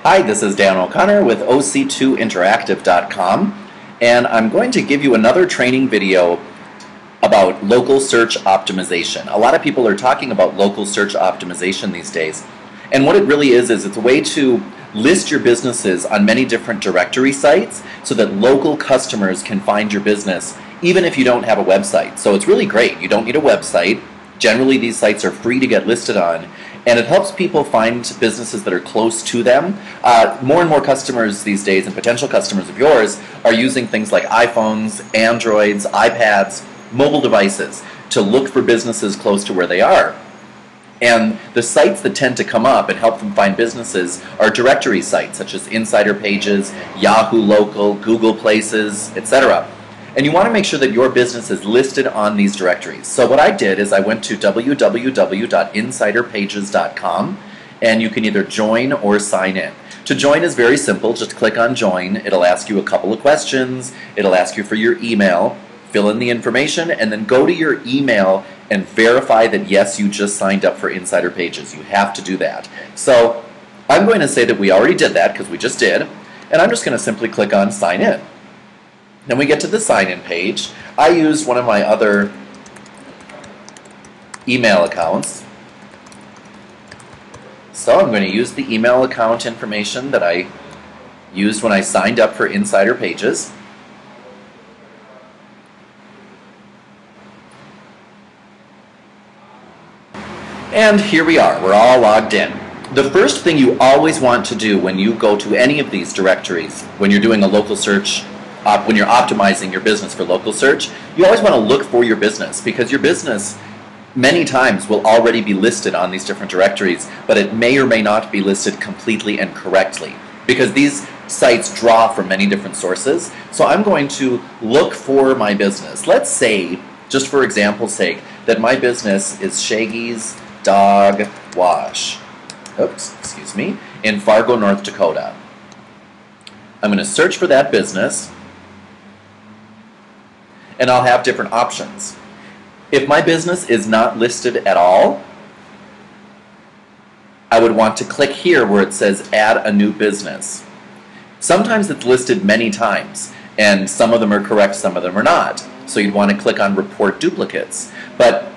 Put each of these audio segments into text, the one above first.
Hi, this is Dan O'Connor with OC2Interactive.com, and I'm going to give you another training video about local search optimization. A lot of people are talking about local search optimization these days, and what it really is it's a way to list your businesses on many different directory sites so that local customers can find your business even if you don't have a website. So it's really great. You don't need a website. Generally, these sites are free to get listed on, and it helps people find businesses that are close to them. More and more customers these days, and potential customers of yours, are using things like iPhones, Androids, iPads, mobile devices to look for businesses close to where they are. And the sites that tend to come up and help them find businesses are directory sites such as Insider Pages, Yahoo Local, Google Places, etc. And you want to make sure that your business is listed on these directories. So what I did is I went to www.insiderpages.com, and you can either join or sign in. To join is very simple. Just click on join. It'll ask you a couple of questions. It'll ask you for your email. Fill in the information, and then go to your email and verify that yes, you just signed up for Insider Pages. You have to do that. So I'm going to say that we already did that because we just did, and I'm just going to simply click on sign in. Then we get to the sign-in page. I used one of my other email accounts. So I'm going to use the email account information that I used when I signed up for Insider Pages. And here we are. We're all logged in. The first thing you always want to do when you go to any of these directories, when you're doing a local search, when you're optimizing your business for local search, you always want to look for your business, because your business many times will already be listed on these different directories, but it may or may not be listed completely and correctly, because these sites draw from many different sources. So I'm going to look for my business. Let's say, just for example's sake, that my business is Shaggy's Dog Wash. Oops, excuse me, in Fargo, North Dakota. I'm going to search for that business, and I'll have different options. If my business is not listed at all, I would want to click here where it says add a new business. Sometimes it's listed many times, and some of them are correct, some of them are not. So you'd want to click on report duplicates. But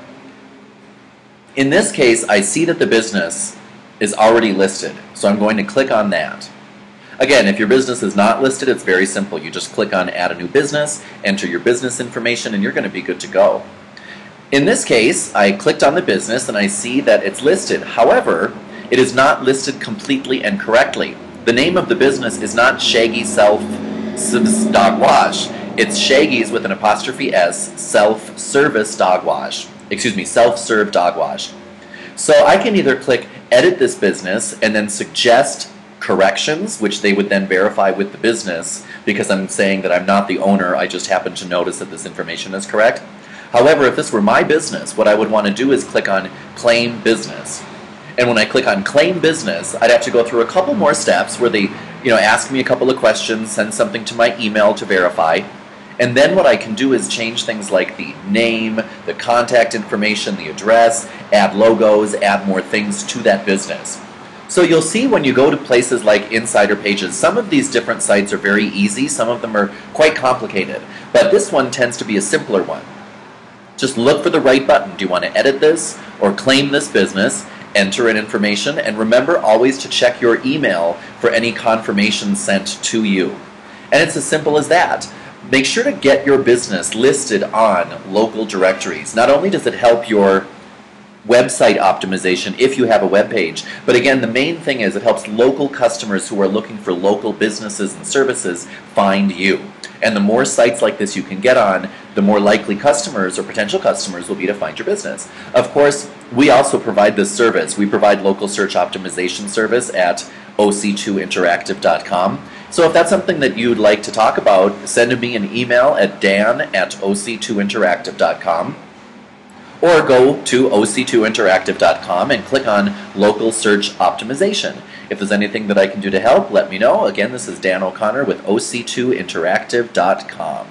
in this case, I see that the business is already listed, so I'm going to click on that. Again, if your business is not listed, it's very simple. You just click on add a new business, enter your business information, and you're going to be good to go. In this case, I clicked on the business and I see that it's listed. However, it is not listed completely and correctly. The name of the business is not Shaggy Self Dog Wash. It's Shaggy's with an apostrophe S, Self-Service Dog Wash. Excuse me, Self-Serve Dog Wash. So I can either click edit this business and then suggest corrections, which they would then verify with the business, because I'm saying that I'm not the owner, I just happen to notice that this information is correct. However, if this were my business, what I would want to do is click on Claim Business. And when I click on Claim Business, I'd have to go through a couple more steps where they ask me a couple of questions, send something to my email to verify. And then what I can do is change things like the name, the contact information, the address, add logos, add more things to that business. So you'll see when you go to places like Insider Pages, some of these different sites are very easy, some of them are quite complicated. But this one tends to be a simpler one. Just look for the right button. Do you want to edit this or claim this business? Enter in information, and remember always to check your email for any confirmation sent to you. And it's as simple as that. Make sure to get your business listed on local directories. Not only does it help your website optimization if you have a web page, but again, the main thing is it helps local customers who are looking for local businesses and services find you. And the more sites like this you can get on, the more likely customers or potential customers will be to find your business. Of course, we also provide this service. We provide local search optimization service at OC2Interactive.com. So if that's something that you'd like to talk about, send me an email at dan@OC2Interactive.com. Or go to OC2Interactive.com and click on Local Search Optimization. If there's anything that I can do to help, let me know. Again, this is Dan O'Connor with OC2Interactive.com.